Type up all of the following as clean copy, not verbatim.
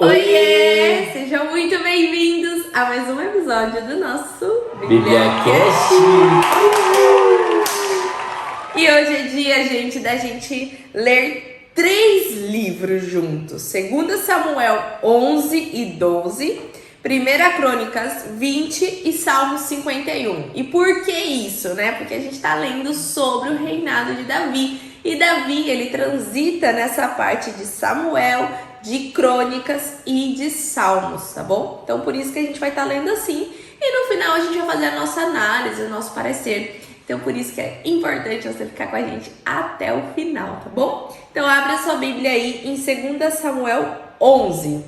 Oiê! Sejam muito bem-vindos a mais um episódio do nosso BíbliaCast! E hoje é dia, gente, da gente ler 3 livros juntos. 2 Samuel 11 e 12, 1 Crônicas 20 e Salmos 51. E por que isso, né? Porque a gente está lendo sobre o reinado de Davi. E Davi, ele transita nessa parte de Samuel, de Crônicas e de Salmos, tá bom? Então por isso que a gente vai estar lendo assim. E no final a gente vai fazer a nossa análise, o nosso parecer. Então por isso que é importante você ficar com a gente até o final, tá bom? Então abre a sua Bíblia aí em 2 Samuel 11.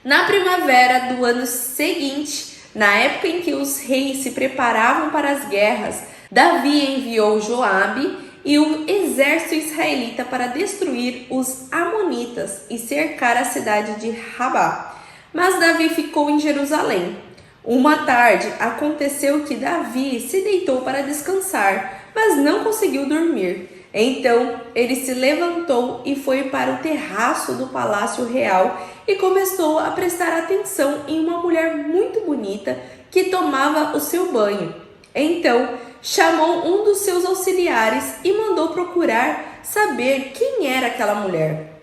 Na primavera do ano seguinte, na época em que os reis se preparavam para as guerras, Davi enviou Joabe e o exército israelita para destruir os amonitas e cercar a cidade de Rabá. Mas Davi ficou em Jerusalém. Uma tarde, aconteceu que Davi se deitou para descansar, mas não conseguiu dormir. Então, ele se levantou e foi para o terraço do palácio real e começou a prestar atenção em uma mulher muito bonita que tomava o seu banho. Então, chamou um dos seus auxiliares e mandou procurar saber quem era aquela mulher.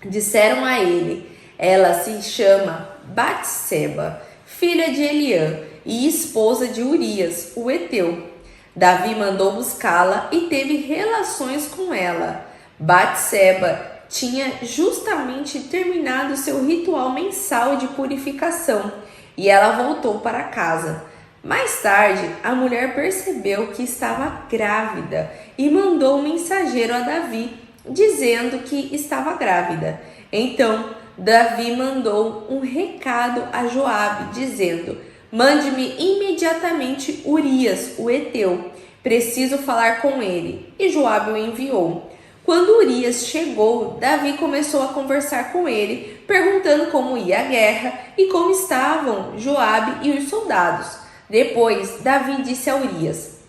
Disseram a ele: ela se chama Batseba, filha de Eliã e esposa de Urias, o heteu. Davi mandou buscá-la e teve relações com ela. Batseba tinha justamente terminado seu ritual mensal de purificação e ela voltou para casa. Mais tarde, a mulher percebeu que estava grávida e mandou um mensageiro a Davi, dizendo que estava grávida. Então, Davi mandou um recado a Joabe, dizendo: mande-me imediatamente Urias, o heteu. Preciso falar com ele. E Joabe o enviou. Quando Urias chegou, Davi começou a conversar com ele, perguntando como ia a guerra e como estavam Joabe e os soldados. Depois, Davi disse a Urias: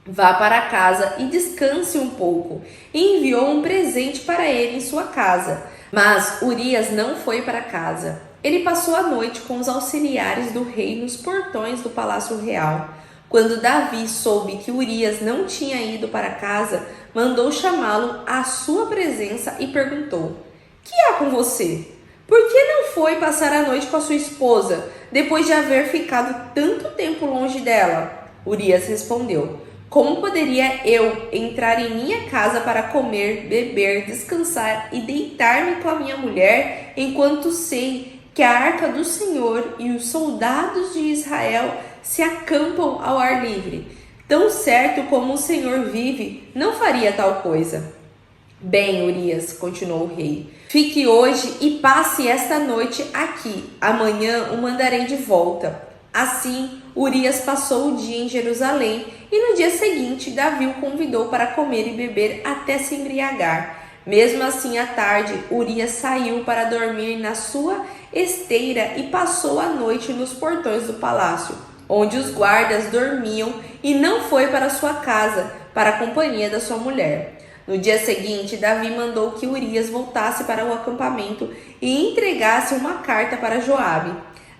vá para casa e descanse um pouco. E enviou um presente para ele em sua casa. Mas Urias não foi para casa. Ele passou a noite com os auxiliares do rei nos portões do palácio real. Quando Davi soube que Urias não tinha ido para casa, mandou chamá-lo à sua presença e perguntou: que há com você? Por que não foi passar a noite com a sua esposa, depois de haver ficado tanto tempo longe dela? Urias respondeu: como poderia eu entrar em minha casa para comer, beber, descansar e deitar-me com a minha mulher, enquanto sei que a arca do Senhor e os soldados de Israel se acampam ao ar livre? Tão certo como o Senhor vive, não faria tal coisa. Bem, Urias, continuou o rei, fique hoje e passe esta noite aqui. Amanhã o mandarei de volta. Assim, Urias passou o dia em Jerusalém e no dia seguinte Davi o convidou para comer e beber até se embriagar. Mesmo assim, à tarde, Urias saiu para dormir na sua esteira e passou a noite nos portões do palácio, onde os guardas dormiam, e não foi para sua casa, para a companhia da sua mulher. No dia seguinte, Davi mandou que Urias voltasse para o acampamento e entregasse uma carta para Joabe.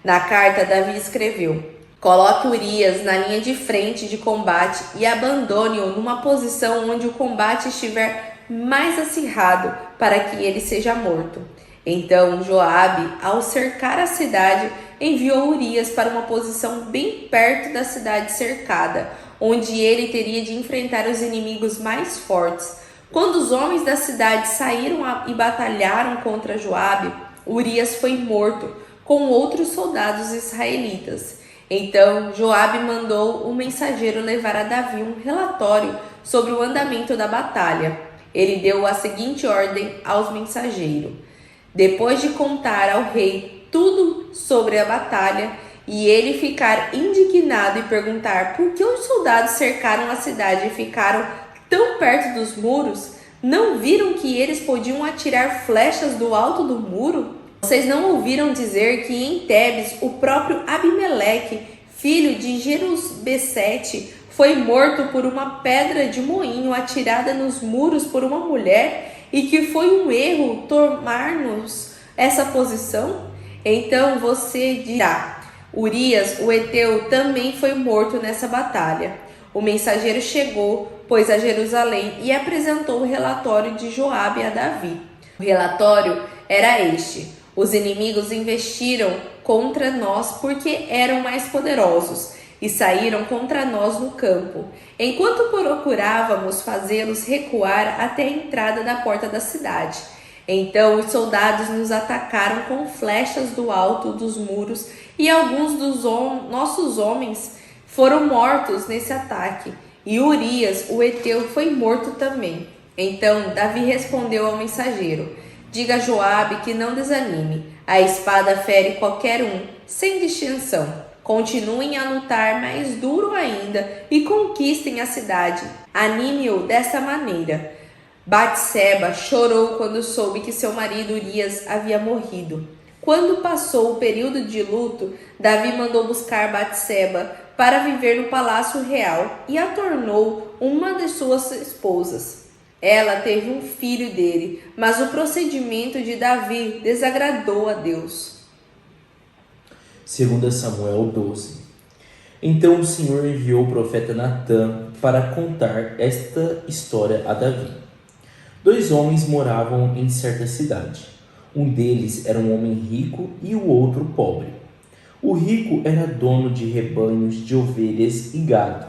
Na carta, Davi escreveu: coloque Urias na linha de frente de combate e abandone-o numa posição onde o combate estiver mais acirrado, para que ele seja morto. Então Joabe, ao cercar a cidade, enviou Urias para uma posição bem perto da cidade cercada, onde ele teria de enfrentar os inimigos mais fortes. Quando os homens da cidade saíram e batalharam contra Joabe, Urias foi morto com outros soldados israelitas. Então Joabe mandou um mensageiro levar a Davi um relatório sobre o andamento da batalha. Ele deu a seguinte ordem aos mensageiros: depois de contar ao rei tudo sobre a batalha e ele ficar indignado e perguntar por que os soldados cercaram a cidade e ficaram tão perto dos muros, não viram que eles podiam atirar flechas do alto do muro? Vocês não ouviram dizer que em Tebes o próprio Abimeleque, filho de Jerubessete, foi morto por uma pedra de moinho atirada nos muros por uma mulher, e que foi um erro tomar-nos essa posição? Então você dirá: Urias, o heteu, também foi morto nessa batalha. O mensageiro chegou, pois, a Jerusalém e apresentou o relatório de Joabe a Davi. O relatório era este: os inimigos investiram contra nós porque eram mais poderosos e saíram contra nós no campo, enquanto procurávamos fazê-los recuar até a entrada da porta da cidade. Então os soldados nos atacaram com flechas do alto dos muros e alguns dos nossos homens foram mortos nesse ataque. E Urias, o heteu, foi morto também. Então Davi respondeu ao mensageiro: diga a Joabe que não desanime. A espada fere qualquer um, sem distinção. Continuem a lutar mais duro ainda e conquistem a cidade. Anime-o dessa maneira. Batseba chorou quando soube que seu marido Urias havia morrido. Quando passou o período de luto, Davi mandou buscar Batseba para viver no palácio real e a tornou uma de suas esposas. Ela teve um filho dele, mas o procedimento de Davi desagradou a Deus. 2 Samuel 12. Então o Senhor enviou o profeta Natã para contar esta história a Davi. 2 homens moravam em certa cidade. Um deles era um homem rico e o outro pobre. O rico era dono de rebanhos de ovelhas e gado.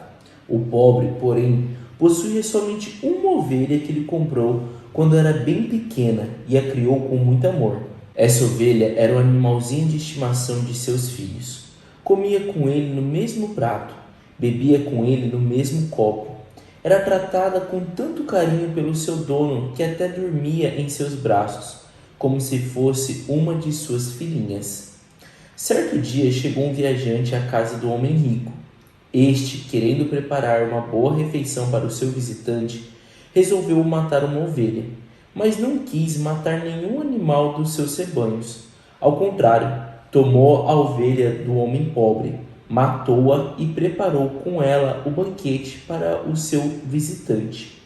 O pobre, porém, possuía somente uma ovelha que ele comprou quando era bem pequena e a criou com muito amor. Essa ovelha era o animalzinho de estimação de seus filhos. Comia com ele no mesmo prato, bebia com ele no mesmo copo. Era tratada com tanto carinho pelo seu dono que até dormia em seus braços, como se fosse uma de suas filhinhas. Certo dia chegou um viajante à casa do homem rico. Este, querendo preparar uma boa refeição para o seu visitante, resolveu matar uma ovelha, mas não quis matar nenhum animal dos seus rebanhos. Ao contrário, tomou a ovelha do homem pobre, matou-a e preparou com ela o banquete para o seu visitante.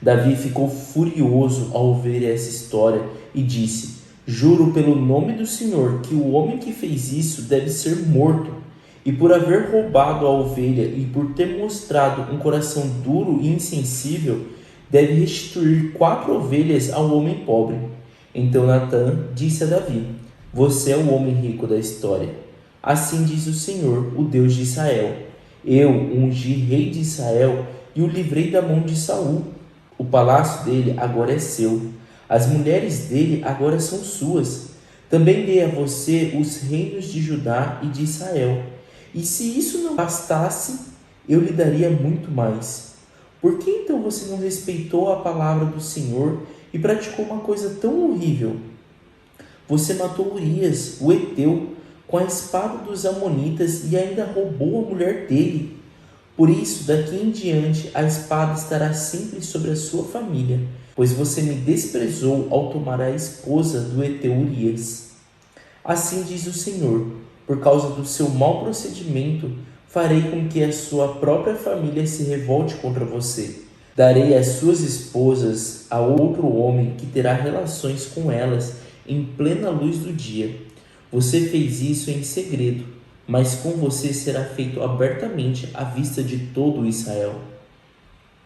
Davi ficou furioso ao ver essa história e disse: juro pelo nome do Senhor que o homem que fez isso deve ser morto. E por haver roubado a ovelha e por ter mostrado um coração duro e insensível, deve restituir 4 ovelhas ao homem pobre. Então Natã disse a Davi: você é o homem rico da história. Assim diz o Senhor, o Deus de Israel: eu ungi rei de Israel e o livrei da mão de Saul. O palácio dele agora é seu. As mulheres dele agora são suas. Também dei a você os reinos de Judá e de Israel. E se isso não bastasse, eu lhe daria muito mais. Por que então você não respeitou a palavra do Senhor e praticou uma coisa tão horrível? Você matou Urias, o heteu, com a espada dos amonitas e ainda roubou a mulher dele. Por isso, daqui em diante, a espada estará sempre sobre a sua família, pois você me desprezou ao tomar a esposa do heteu Urias. Assim diz o Senhor: por causa do seu mau procedimento, farei com que a sua própria família se revolte contra você. Darei as suas esposas a outro homem que terá relações com elas em plena luz do dia. Você fez isso em segredo, mas com você será feito abertamente à vista de todo Israel.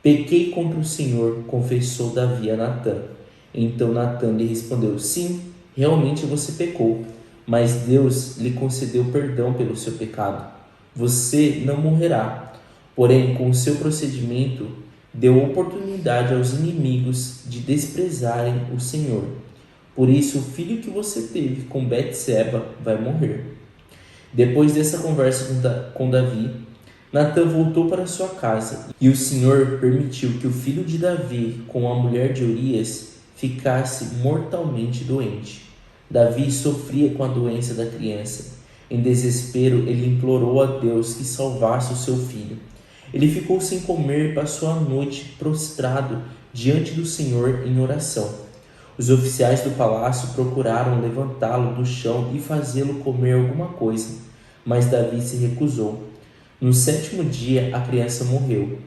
Pequei contra o Senhor, confessou Davi a Natã. Então Natã lhe respondeu: sim, realmente você pecou, mas Deus lhe concedeu perdão pelo seu pecado. Você não morrerá, porém com o seu procedimento deu oportunidade aos inimigos de desprezarem o Senhor. Por isso o filho que você teve com Betseba vai morrer. Depois dessa conversa com Davi, Natã voltou para sua casa, e o Senhor permitiu que o filho de Davi com a mulher de Urias ficasse mortalmente doente. Davi sofria com a doença da criança. Em desespero, ele implorou a Deus que salvasse o seu filho. Ele ficou sem comer e passou a noite prostrado diante do Senhor em oração. Os oficiais do palácio procuraram levantá-lo do chão e fazê-lo comer alguma coisa, mas Davi se recusou. No 7º dia, a criança morreu.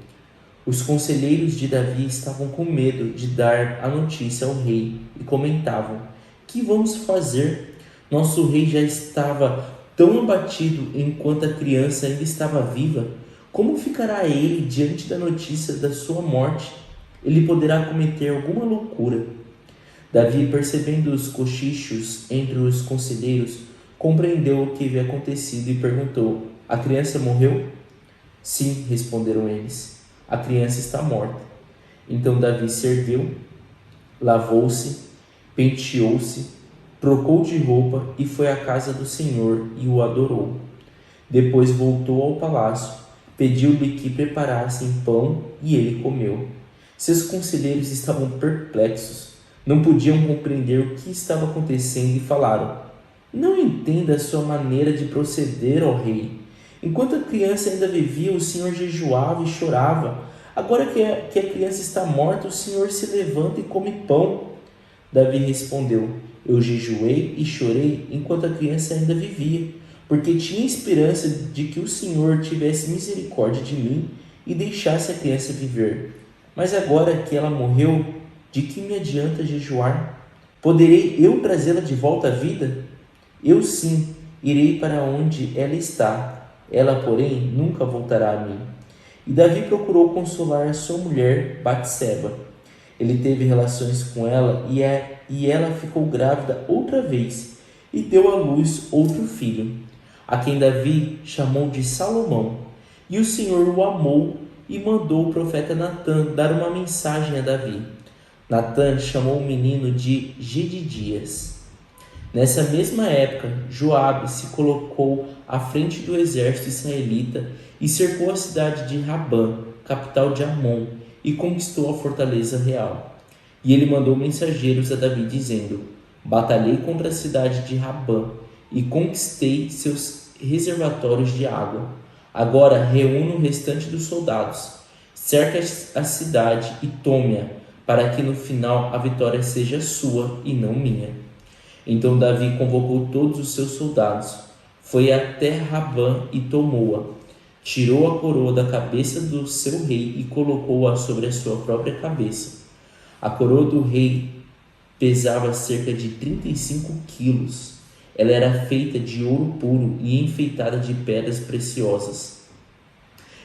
Os conselheiros de Davi estavam com medo de dar a notícia ao rei e comentavam: que que vamos fazer? Nosso rei já estava tão abatido enquanto a criança ainda estava viva. Como ficará ele diante da notícia da sua morte? Ele poderá cometer alguma loucura. Davi, percebendo os cochichos entre os conselheiros, compreendeu o que havia acontecido e perguntou: a criança morreu? Sim, responderam eles. A criança está morta. Então Davi se ergueu, lavou-se, penteou-se, trocou de roupa e foi à casa do Senhor e o adorou. Depois voltou ao palácio, pediu-lhe que preparassem pão e ele comeu. Seus conselheiros estavam perplexos, não podiam compreender o que estava acontecendo e falaram: não entenda a sua maneira de proceder, ó rei. Enquanto a criança ainda vivia, o Senhor jejuava e chorava. Agora que a criança está morta, o Senhor se levanta e come pão. Davi respondeu: eu jejuei e chorei enquanto a criança ainda vivia, porque tinha esperança de que o Senhor tivesse misericórdia de mim e deixasse a criança viver. Mas agora que ela morreu, de que me adianta jejuar? Poderei eu trazê-la de volta à vida? Eu sim, irei para onde ela está. Ela, porém, nunca voltará a mim. E Davi procurou consolar a sua mulher, Batseba. Ele teve relações com ela e ela ficou grávida outra vez e deu à luz outro filho, a quem Davi chamou de Salomão. E o Senhor o amou e mandou o profeta Natã dar uma mensagem a Davi. Natã chamou o menino de Gedidias. Nessa mesma época, Joabe se colocou à frente do exército israelita e cercou a cidade de Rabã, capital de Amon, e conquistou a fortaleza real. E ele mandou mensageiros a Davi dizendo: batalhei contra a cidade de Rabã e conquistei seus reservatórios de água. Agora reúna o restante dos soldados, cerca a cidade e tome-a, para que no final a vitória seja sua e não minha. Então Davi convocou todos os seus soldados, foi até Rabã e tomou-a. Tirou a coroa da cabeça do seu rei e colocou-a sobre a sua própria cabeça. A coroa do rei pesava cerca de 35 quilos. Ela era feita de ouro puro e enfeitada de pedras preciosas.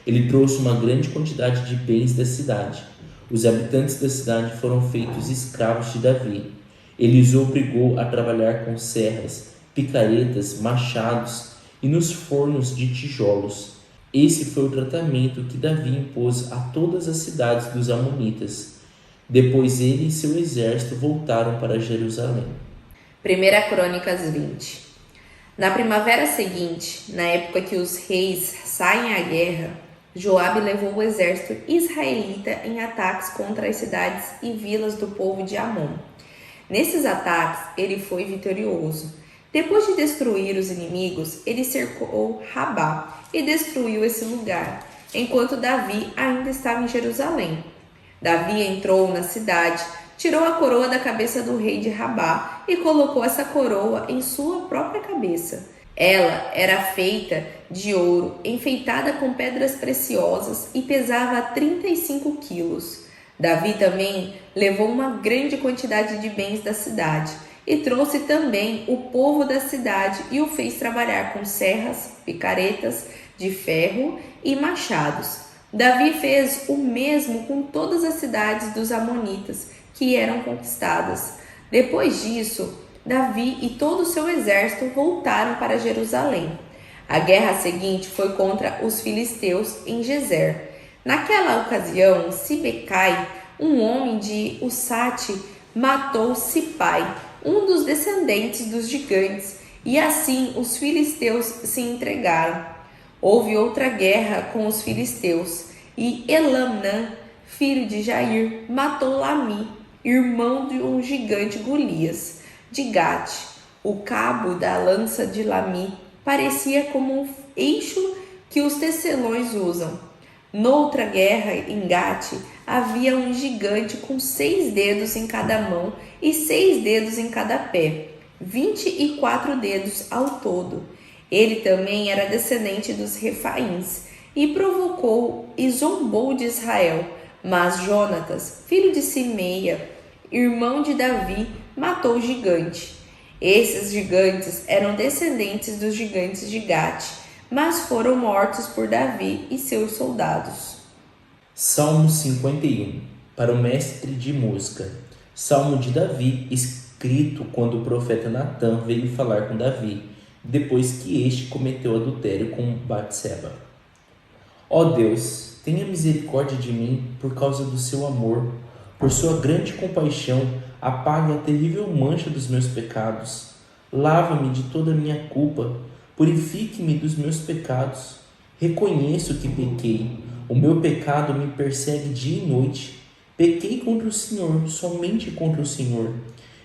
Ele trouxe uma grande quantidade de bens da cidade. Os habitantes da cidade foram feitos escravos de Davi. Ele os obrigou a trabalhar com serras, picaretas, machados e nos fornos de tijolos. Esse foi o tratamento que Davi impôs a todas as cidades dos amonitas. Depois ele e seu exército voltaram para Jerusalém. 1 Crônicas 20. Na primavera seguinte, na época que os reis saem à guerra, Joabe levou o exército israelita em ataques contra as cidades e vilas do povo de Amon. Nesses ataques, ele foi vitorioso. Depois de destruir os inimigos, ele cercou Rabá e destruiu esse lugar, enquanto Davi ainda estava em Jerusalém. Davi entrou na cidade, tirou a coroa da cabeça do rei de Rabá e colocou essa coroa em sua própria cabeça. Ela era feita de ouro, enfeitada com pedras preciosas e pesava 35 quilos. Davi também levou uma grande quantidade de bens da cidade e trouxe também o povo da cidade e o fez trabalhar com serras, picaretas de ferro e machados. Davi fez o mesmo com todas as cidades dos amonitas que eram conquistadas. Depois disso, Davi e todo o seu exército voltaram para Jerusalém. A guerra seguinte foi contra os filisteus em Gezer. Naquela ocasião, Sibecai, um homem de Usate, matou Sipai, um dos descendentes dos gigantes, e assim os filisteus se entregaram. Houve outra guerra com os filisteus, e Elamnã, filho de Jair, matou Lami, irmão de um gigante Golias, de Gate. O cabo da lança de Lami parecia como um eixo que os tecelões usam. Noutra guerra em Gate, havia um gigante com 6 dedos em cada mão e 6 dedos em cada pé, 24 dedos ao todo. Ele também era descendente dos Refaíns e provocou e zombou de Israel. Mas Jonatas, filho de Simeia, irmão de Davi, matou o gigante. Esses gigantes eram descendentes dos gigantes de Gate, mas foram mortos por Davi e seus soldados. Salmo 51, para o mestre de música. Salmo de Davi, escrito quando o profeta Natã veio falar com Davi, depois que este cometeu adultério com Batseba. Ó Deus, tenha misericórdia de mim por causa do seu amor. Por sua grande compaixão, apague a terrível mancha dos meus pecados. Lava-me de toda a minha culpa, purifique-me dos meus pecados. Reconheço que pequei, o meu pecado me persegue dia e noite. Pequei contra o Senhor, somente contra o Senhor.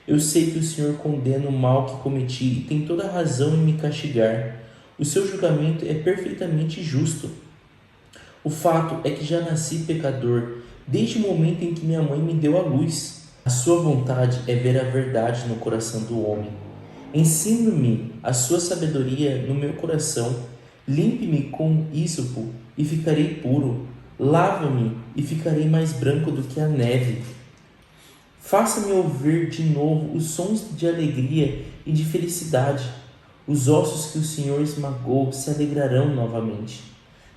Eu sei que o Senhor condena o mal que cometi e tem toda a razão em me castigar. O seu julgamento é perfeitamente justo. O fato é que já nasci pecador, desde o momento em que minha mãe me deu à luz. A sua vontade é ver a verdade no coração do homem. Ensina-me a sua sabedoria no meu coração. Limpe-me com ísopo e ficarei puro. Lava-me e ficarei mais branco do que a neve. Faça-me ouvir de novo os sons de alegria e de felicidade. Os ossos que o Senhor esmagou se alegrarão novamente.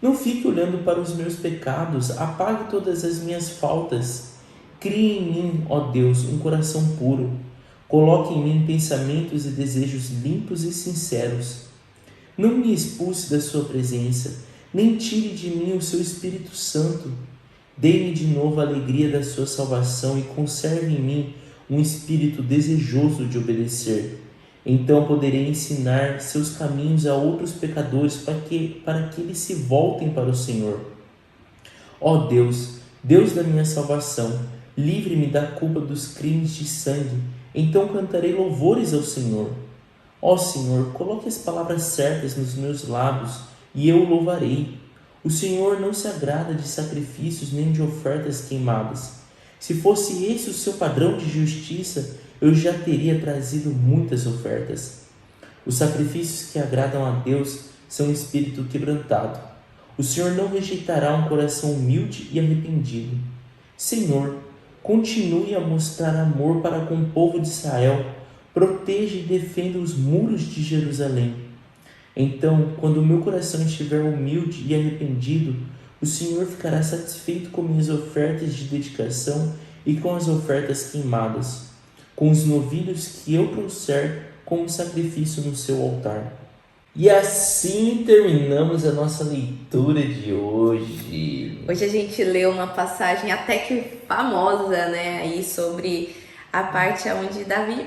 Não fique olhando para os meus pecados, apague todas as minhas faltas. Crie em mim, ó Deus, um coração puro. Coloque em mim pensamentos e desejos limpos e sinceros. Não me expulse da sua presença, nem tire de mim o seu Espírito Santo. Dê-me de novo a alegria da sua salvação e conserve em mim um espírito desejoso de obedecer. Então poderei ensinar seus caminhos a outros pecadores para que eles se voltem para o Senhor. Ó Deus, Deus da minha salvação, livre-me da culpa dos crimes de sangue. Então cantarei louvores ao Senhor. Ó Senhor, coloque as palavras certas nos meus lábios e eu o louvarei. O Senhor não se agrada de sacrifícios nem de ofertas queimadas. Se fosse esse o seu padrão de justiça, eu já teria trazido muitas ofertas. Os sacrifícios que agradam a Deus são um espírito quebrantado. O Senhor não rejeitará um coração humilde e arrependido. Senhor, continue a mostrar amor para com o povo de Israel. Proteja e defenda os muros de Jerusalém. Então, quando o meu coração estiver humilde e arrependido, o Senhor ficará satisfeito com minhas ofertas de dedicação e com as ofertas queimadas, com os novilhos que eu trouxer como sacrifício no seu altar. E assim terminamos a nossa leitura de hoje. Hoje a gente leu uma passagem até que famosa, né, aí sobre a parte onde Davi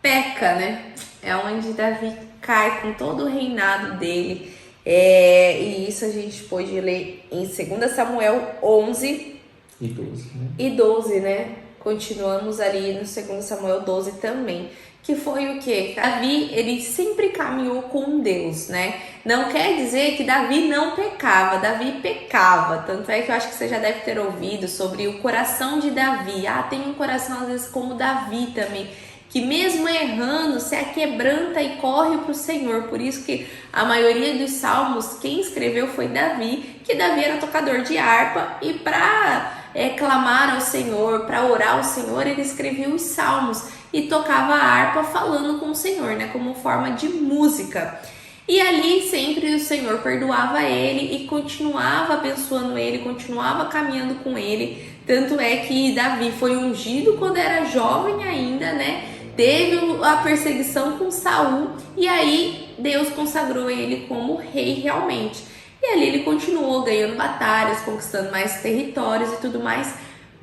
peca, né? É onde Davi cai com todo o reinado dele. E isso a gente pôde ler em 2 Samuel 11 E 12, né? e 12, né? Continuamos ali no 2 Samuel 12 também. Que foi o quê? Davi, ele sempre caminhou com Deus, né? Não quer dizer que Davi não pecava, Davi pecava. Tanto é que eu acho que você já deve ter ouvido sobre o coração de Davi. Tem um coração às vezes como Davi também, que mesmo errando, se aquebranta e corre para o Senhor. Por isso que a maioria dos salmos, quem escreveu foi Davi, que Davi era tocador de harpa e para clamar ao Senhor, para orar ao Senhor, ele escrevia os salmos e tocava a harpa falando com o Senhor, né, como forma de música. E ali sempre o Senhor perdoava ele e continuava abençoando ele, continuava caminhando com ele. Tanto é que Davi foi ungido quando era jovem ainda, né? Teve a perseguição com Saul e aí Deus consagrou ele como rei realmente. E ali ele continuou ganhando batalhas, conquistando mais territórios e tudo mais.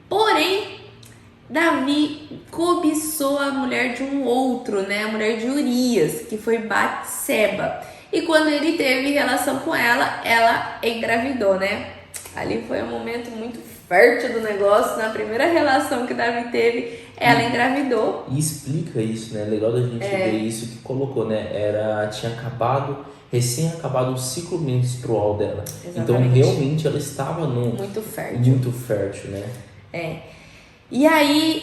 Porém, Davi cobiçou a mulher de um outro, né? A mulher de Urias, que foi Batseba. E quando ele teve relação com ela, ela engravidou, né? Ali foi um momento muito fértil do negócio. Na primeira relação que Davi teve, ela engravidou. E explica isso, né? Legal da gente ver isso que colocou, né? Tinha recém acabado o ciclo menstrual dela. Exatamente. Então, realmente, ela estava muito fértil. Muito fértil, né? E aí,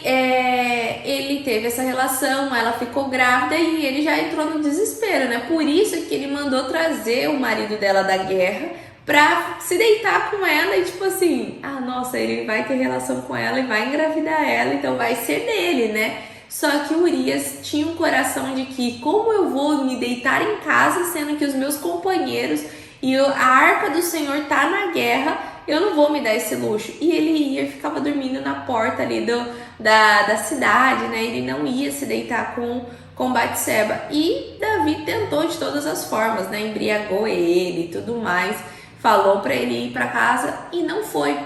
ele teve essa relação, ela ficou grávida e ele já entrou no desespero, né? Por isso que ele mandou trazer o marido dela da guerra pra se deitar com ela e tipo assim, nossa, ele vai ter relação com ela e vai engravidar ela, então vai ser dele, né? Só que Urias tinha um coração de que, como eu vou me deitar em casa, sendo que os meus companheiros e a arca do Senhor tá na guerra, eu não vou me dar esse luxo. E ele ia e ficava dormindo na porta ali da cidade, né? Ele não ia se deitar com Batseba. E Davi tentou de todas as formas, né? Embriagou ele e tudo mais. Falou para ele ir para casa e não foi.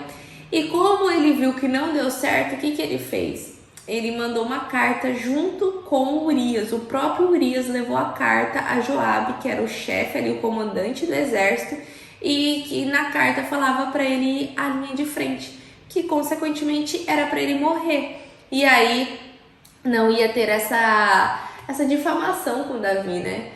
E como ele viu que não deu certo, o que ele fez? Ele mandou uma carta junto com Urias. O próprio Urias levou a carta a Joabe, que era o chefe ali, o comandante do exército, e que na carta falava para ele ir à linha de frente, que consequentemente era para ele morrer. E aí não ia ter essa difamação com Davi, né?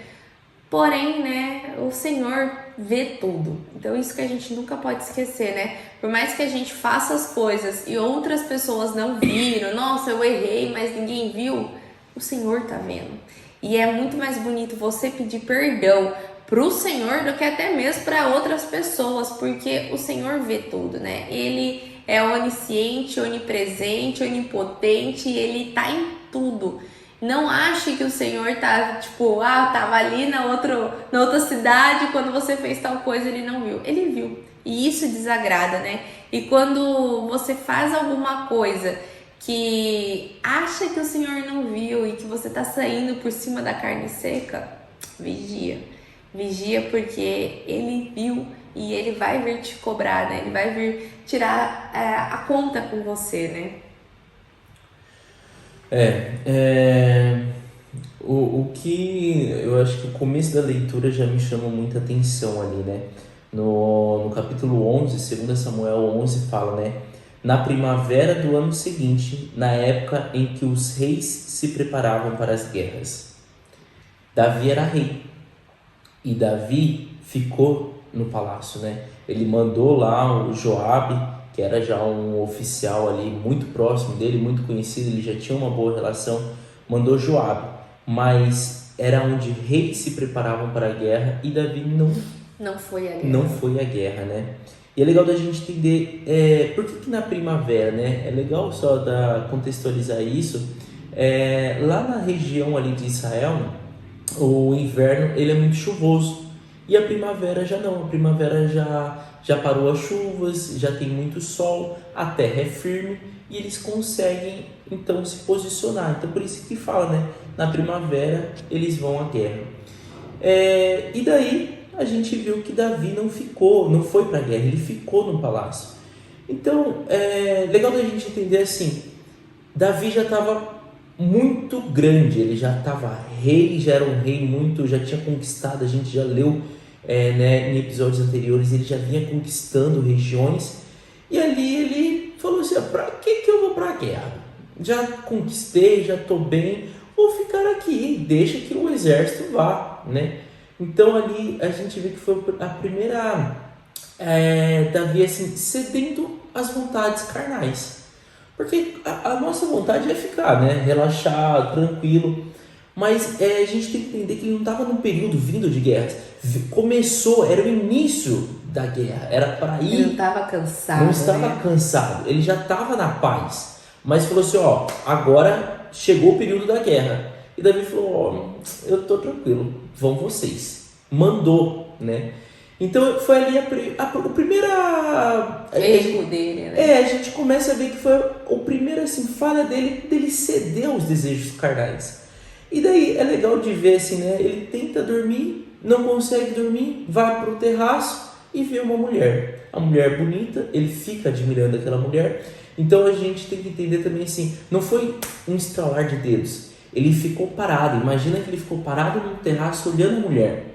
Porém, né, o Senhor vê tudo. Então isso que a gente nunca pode esquecer, né? Por mais que a gente faça as coisas e outras pessoas não viram, nossa, eu errei, mas ninguém viu, o Senhor tá vendo. E é muito mais bonito você pedir perdão pro Senhor do que até mesmo para outras pessoas, porque o Senhor vê tudo, né? Ele é onisciente, onipresente, onipotente, ele tá em tudo. Não ache que o Senhor tá, tipo, tava ali na outra cidade, quando você fez tal coisa, ele não viu. Ele viu. E isso desagrada, né? E quando você faz alguma coisa que acha que o Senhor não viu e que você tá saindo por cima da carne seca, vigia. Vigia, porque ele viu e ele vai vir te cobrar, né? Ele vai vir tirar a conta com você, né? O que eu acho que o começo da leitura já me chama muita atenção ali, né? No capítulo 11, 2 Samuel 11, fala, né? Na primavera do ano seguinte, na época em que os reis se preparavam para as guerras. Davi era rei e Davi ficou no palácio, né? Ele mandou lá o Joabe, que era já um oficial ali muito próximo dele, muito conhecido, ele já tinha uma boa relação, mandou Joabe, mas era onde reis se preparavam para a guerra e Davi não foi a guerra. Não foi a guerra, né? E é legal da gente entender por que na primavera, né? É legal só contextualizar isso. Lá na região ali de Israel, o inverno ele é muito chuvoso e a primavera já não. A primavera já parou as chuvas, já tem muito sol, a terra é firme e eles conseguem então se posicionar. Então por isso que fala, né? Na primavera eles vão à guerra. E daí a gente viu que Davi não foi para a guerra, ele ficou no palácio. Então legal da gente entender assim, Davi já estava muito grande, ele já estava rei, já era um rei já tinha conquistado, a gente já leu né, em episódios anteriores, ele já vinha conquistando regiões, e ali ele falou assim, para que eu vou para a guerra? Já conquistei, já estou bem, vou ficar aqui, deixa que o exército vá, né? Então ali a gente vê que foi a primeira Davi assim, cedendo às vontades carnais. Porque a nossa vontade é ficar, né? Relaxado, tranquilo. Mas a gente tem que entender que ele não estava num período vindo de guerras. Começou, era o início da guerra. Era para ir. Ele não estava cansado. Não estava cansado. Ele já estava na paz. Mas falou assim, agora chegou o período da guerra. E Davi falou, eu estou tranquilo, vão vocês. Mandou, né? Então foi ali a primeira erro dele, né? A gente começa a ver que foi o primeiro assim, falha dele ceder aos desejos carnais. E daí é legal de ver assim, né? Ele tenta dormir, não consegue dormir, vai pro terraço e vê uma mulher. A mulher bonita, ele fica admirando aquela mulher. Então a gente tem que entender também assim, não foi um estralar de dedos. Ele ficou parado, imagina que ele ficou parado no terraço olhando a mulher.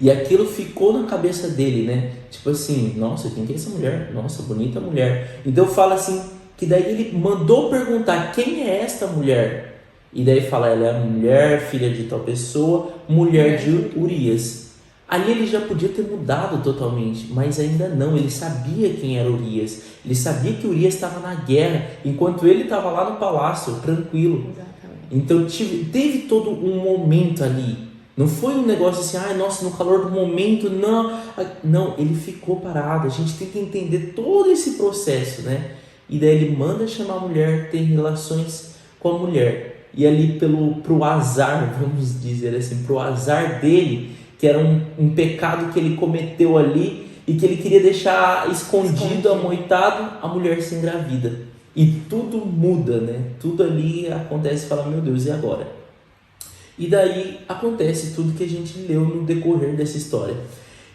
E aquilo ficou na cabeça dele, né? Tipo assim, nossa, quem que é essa mulher? Nossa, bonita mulher. Então fala assim, que daí ele mandou perguntar quem é esta mulher. E daí fala, ela é a mulher, filha de tal pessoa, mulher de Urias. Ali ele já podia ter mudado totalmente, mas ainda não, ele sabia quem era Urias. Ele sabia que Urias estava na guerra, enquanto ele estava lá no palácio, tranquilo. Exatamente. Então teve todo um momento ali. Não foi um negócio assim, nossa, no calor do momento, não. Não, ele ficou parado. A gente tem que entender todo esse processo, né? E daí ele manda chamar a mulher, ter relações com a mulher. e ali pro azar, vamos dizer assim, pro azar dele, que era um pecado que ele cometeu ali e que ele queria deixar escondido, amoitado, a mulher se engravida. E tudo muda, né? Tudo ali acontece e fala, meu Deus, e agora? E daí acontece tudo que a gente leu no decorrer dessa história.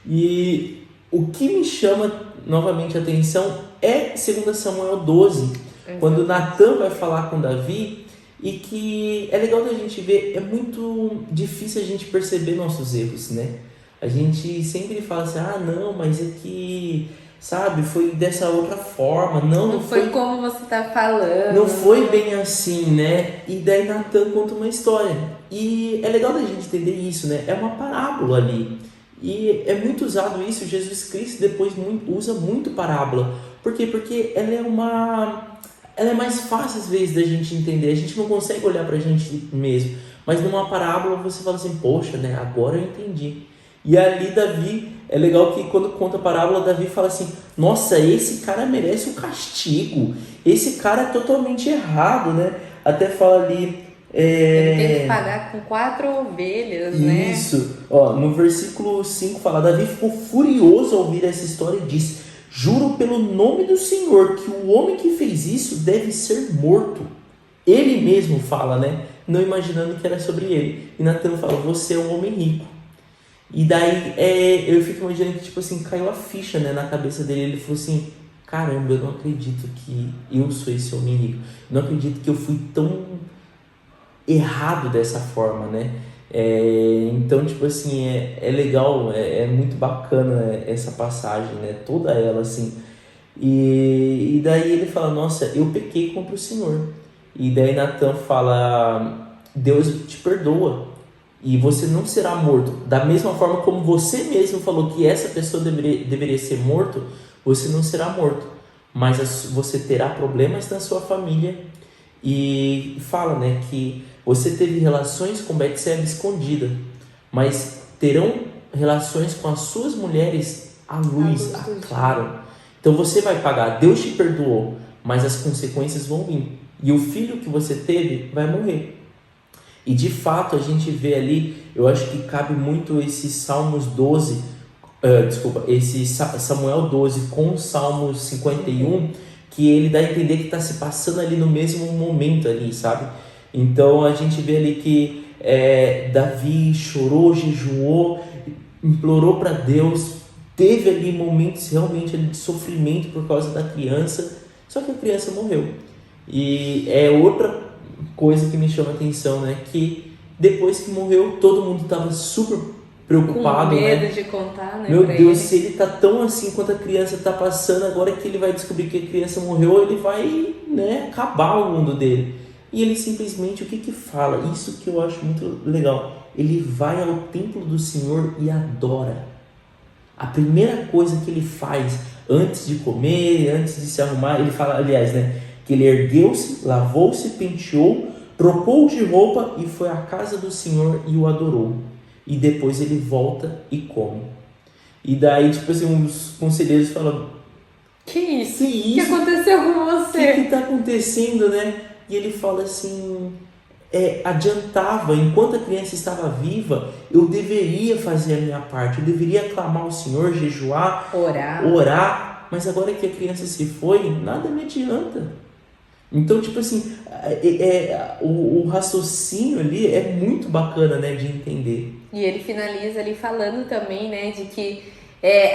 E o que me chama novamente a atenção é 2 Samuel 12, quando Natan vai falar com Davi, e que é legal da gente ver, é muito difícil a gente perceber nossos erros, né? A gente sempre fala assim, não, mas é que, sabe, foi dessa outra forma, não foi como você tá falando. Não foi bem assim, né? E daí Natan conta uma história. E é legal da gente entender isso, né? É uma parábola ali. E é muito usado isso, Jesus Cristo depois usa muito parábola. Por quê? Porque ela é mais fácil às vezes da gente entender. A gente não consegue olhar pra gente mesmo. Mas numa parábola você fala assim, poxa, né? Agora eu entendi. E ali Davi, é legal que quando conta a parábola, Davi fala assim, nossa, esse cara merece um castigo. Esse cara é totalmente errado, né? Até fala ali... Ele tem que pagar com 4 ovelhas, né? Isso. Ó, no versículo 5 fala, Davi ficou furioso ao ouvir essa história e disse, juro pelo nome do Senhor que o homem que fez isso deve ser morto. Ele mesmo fala, né? Não imaginando que era sobre ele. E Natan fala, você é um homem rico. E daí eu fico imaginando que tipo assim, caiu a ficha, né, na cabeça dele. Ele falou assim, caramba, eu não acredito que eu sou esse homem rico. Eu não acredito que eu fui tão errado dessa forma, né? Então, tipo assim, é legal, é muito bacana essa passagem, né? Toda ela, assim. E daí ele fala, nossa, eu pequei contra o Senhor. E daí Natan fala, Deus te perdoa e você não será morto. Da mesma forma como você mesmo falou que essa pessoa deveria ser morto, você não será morto. Mas você terá problemas na sua família. E fala, né, que você teve relações com Betseba escondida, mas terão relações com as suas mulheres à luz, claro. Então você vai pagar, Deus te perdoou, mas as consequências vão vir. E o filho que você teve vai morrer. E de fato a gente vê ali, eu acho que cabe muito esse Salmos 12, esse Samuel 12 com Salmos 51, que ele dá a entender que está se passando ali no mesmo momento ali, sabe? Então a gente vê ali que Davi chorou, jejuou, implorou para Deus, teve ali momentos realmente ali de sofrimento por causa da criança, só que a criança morreu. E é outra coisa que me chama a atenção, né? Que depois que morreu, todo mundo estava super preocupado, com medo, né? De contar, né? Meu Deus, se ele tá tão assim quanto a criança tá passando, agora que ele vai descobrir que a criança morreu, ele vai, né, acabar o mundo dele. E ele simplesmente, o que fala? Isso que eu acho muito legal. Ele vai ao templo do Senhor e adora. A primeira coisa que ele faz antes de comer, antes de se arrumar, ele fala, aliás, né, que ele ergueu-se, lavou-se, penteou, trocou de roupa e foi à casa do Senhor e o adorou. E depois ele volta e come. E daí, tipo assim, os conselheiros falam, que isso? O que aconteceu com você? O que tá acontecendo, né? E ele fala assim, adiantava, enquanto a criança estava viva, eu deveria fazer a minha parte, eu deveria clamar ao Senhor, jejuar, orar, mas agora que a criança se foi, nada me adianta. Então, tipo assim, o raciocínio ali é muito bacana, né, de entender. E ele finaliza ali falando também, né, de que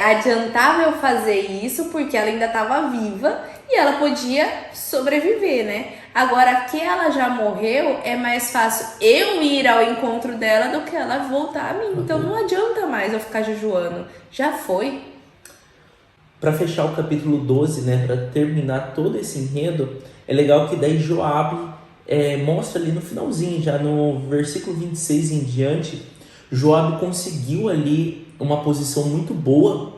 adiantava eu fazer isso porque ela ainda estava viva e ela podia sobreviver, né? Agora que ela já morreu, é mais fácil eu ir ao encontro dela do que ela voltar a mim. Então não adianta mais eu ficar jejuando. Já foi. Para fechar o capítulo 12, né, para terminar todo esse enredo, é legal que daí Joabe mostra ali no finalzinho, já no versículo 26 em diante, Joabe conseguiu ali uma posição muito boa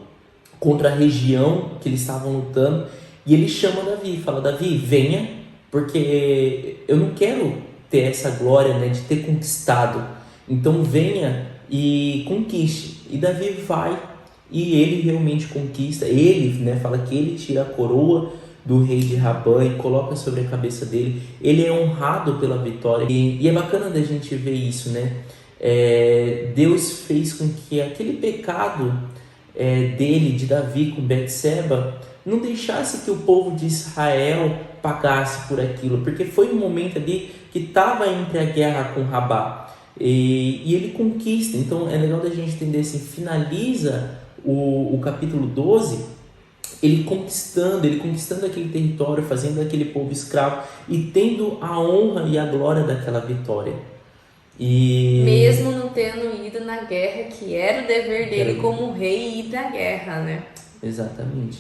contra a região que eles estavam lutando, e ele chama Davi, fala, Davi, venha, porque eu não quero ter essa glória, né, de ter conquistado, então venha e conquiste. E Davi vai, e ele realmente conquista, ele, né, fala que ele tira a coroa do rei de Rabã e coloca sobre a cabeça dele. Ele é honrado pela vitória. E é bacana da gente ver isso, né? Deus fez com que aquele pecado dele, de Davi com Betseba, não deixasse que o povo de Israel pagasse por aquilo, porque foi um momento ali que estava entre a guerra com Rabá, e ele conquista. Então é legal da gente entender assim, finaliza o capítulo 12, ele conquistando aquele território, fazendo aquele povo escravo e tendo a honra e a glória daquela vitória. E mesmo não tendo ido na guerra, que era o dever dele como rei ir pra guerra, né? Exatamente.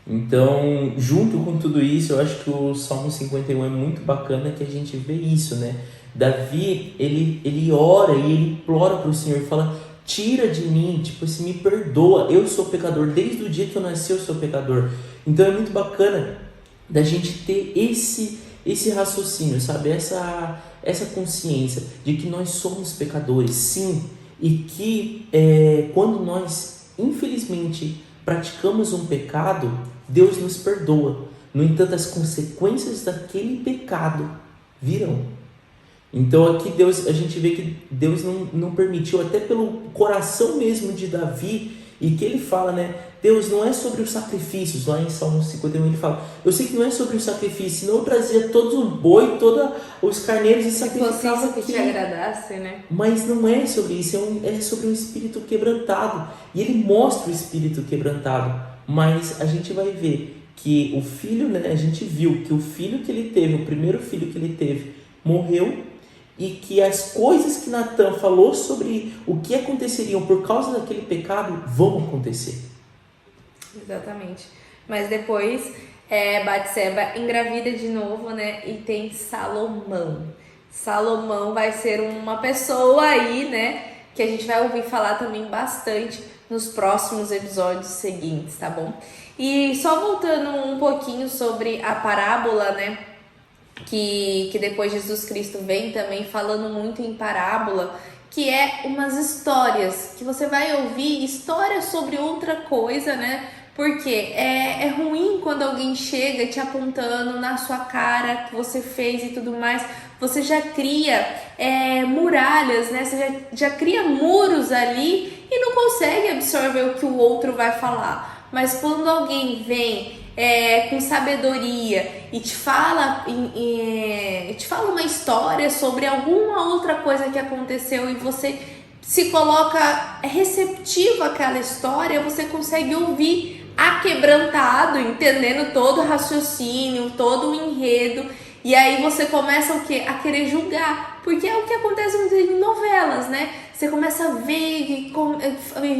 Então, junto com tudo isso, eu acho que o Salmo 51 é muito bacana, que a gente vê isso, né? Davi, ele ora e ele implora para o Senhor e fala: tira de mim, tipo assim, me perdoa, eu sou pecador, desde o dia que eu nasci eu sou pecador. Então é muito bacana da gente ter esse raciocínio, sabe? Essa consciência de que nós somos pecadores, sim, e que quando nós, infelizmente, praticamos um pecado, Deus nos perdoa. No entanto, as consequências daquele pecado virão. Então aqui a gente vê que Deus não permitiu, até pelo coração mesmo de Davi, e que ele fala, né? Deus, não é sobre os sacrifícios. Lá em Salmo 51 ele fala: eu sei que não é sobre os sacrifícios, senão eu trazia todos os boi, todos os carneiros e sacrificava que te agradasse, né? Mas não é sobre isso, é sobre um espírito quebrantado. E ele mostra o espírito quebrantado. Mas a gente vai ver que o filho, né? A gente viu que o filho que ele teve, o primeiro filho que ele teve, morreu, e que as coisas que Natan falou sobre o que aconteceriam por causa daquele pecado vão acontecer. Exatamente. Mas depois Batseba engravida de novo, né? E tem Salomão. Salomão vai ser uma pessoa aí, né? Que a gente vai ouvir falar também bastante nos próximos episódios seguintes, tá bom? E só voltando um pouquinho sobre a parábola, né? Que depois Jesus Cristo vem também falando muito em parábola, que é umas histórias, que você vai ouvir histórias sobre outra coisa, né? Porque é ruim quando alguém chega te apontando na sua cara que você fez e tudo mais. Você já cria muralhas, né? Você já cria muros ali e não consegue absorver o que o outro vai falar. Mas quando alguém vem com sabedoria e te fala uma história sobre alguma outra coisa que aconteceu e você se coloca receptivo àquela história, você consegue ouvir aquebrantado, entendendo todo o raciocínio, todo o enredo, e aí você começa o quê? A querer julgar, porque é o que acontece em novelas, né? Você começa a ver que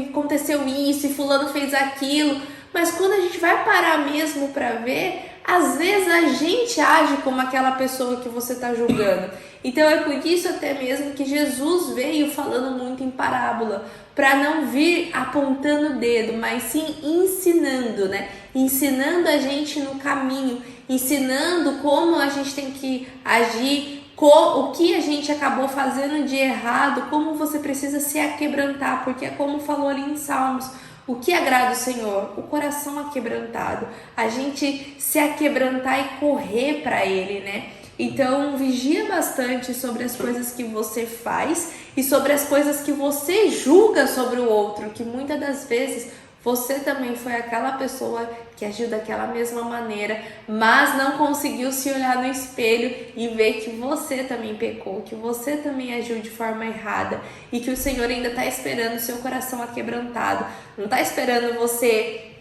aconteceu isso e fulano fez aquilo, mas quando a gente vai parar mesmo para ver, às vezes a gente age como aquela pessoa que você está julgando. Então é por isso até mesmo que Jesus veio falando muito em parábola, para não vir apontando o dedo, mas sim ensinando, né? Ensinando a gente no caminho, ensinando como a gente tem que agir, o que a gente acabou fazendo de errado, como você precisa se aquebrantar, porque é como falou ali em Salmos. O que agrada o Senhor? O coração aquebrantado. A gente se aquebrantar e correr para Ele, né? Então, vigia bastante sobre as coisas que você faz e sobre as coisas que você julga sobre o outro, que muitas das vezes você também foi aquela pessoa que agiu daquela mesma maneira, mas não conseguiu se olhar no espelho e ver que você também pecou, que você também agiu de forma errada e que o Senhor ainda está esperando o seu coração aquebrantado. Não está esperando você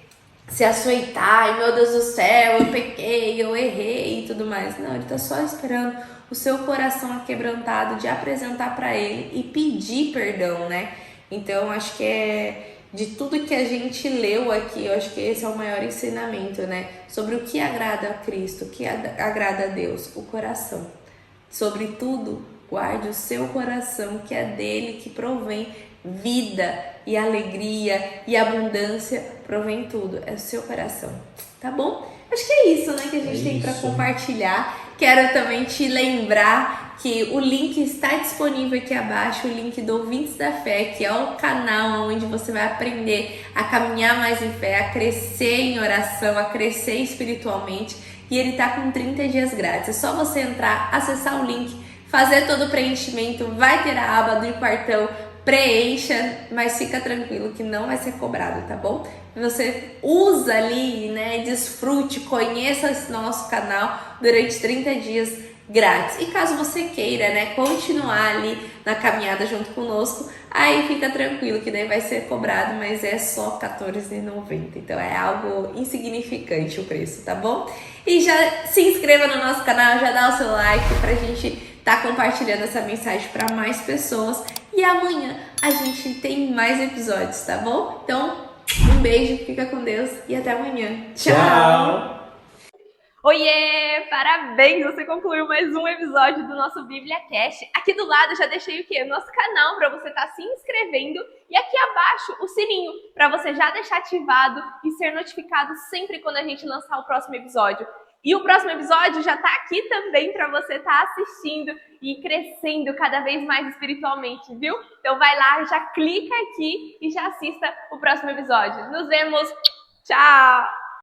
se açoitar, ai meu Deus do céu, eu pequei, eu errei e tudo mais. Não, Ele está só esperando o seu coração aquebrantado de apresentar para Ele e pedir perdão, né? Então, acho que de tudo que a gente leu aqui, eu acho que esse é o maior ensinamento, né? Sobre o que agrada a Cristo, o que agrada a Deus, o coração. Sobretudo, guarde o seu coração, que é dele que provém vida e alegria e abundância, provém tudo, é o seu coração, tá bom? Acho que é isso, né, que a gente tem para compartilhar. Quero também te lembrar que o link está disponível aqui abaixo, o link do Ouvintes da Fé, que é o canal onde você vai aprender a caminhar mais em fé, a crescer em oração, a crescer espiritualmente, e ele tá com 30 dias grátis. É só você entrar, acessar o link, fazer todo o preenchimento, vai ter a aba do quartão, preencha, mas fica tranquilo que não vai ser cobrado, tá bom? Você usa ali, né, desfrute, conheça esse nosso canal durante 30 dias grátis. E caso você queira, né, continuar ali na caminhada junto conosco, aí fica tranquilo que daí vai ser cobrado, mas é só R$14,90. Então é algo insignificante o preço, tá bom? E já se inscreva no nosso canal, já dá o seu like pra gente tá compartilhando essa mensagem para mais pessoas. E amanhã a gente tem mais episódios, tá bom? Então, um beijo, fica com Deus e até amanhã. Tchau! Oiê! Parabéns! Você concluiu mais um episódio do nosso Bíblia Cast. Aqui do lado eu já deixei o quê? O nosso canal para você estar se inscrevendo. E aqui abaixo o sininho para você já deixar ativado e ser notificado sempre quando a gente lançar o próximo episódio. E o próximo episódio já tá aqui também para você estar assistindo e crescendo cada vez mais espiritualmente, viu? Então vai lá, já clica aqui e já assista o próximo episódio. Nos vemos! Tchau!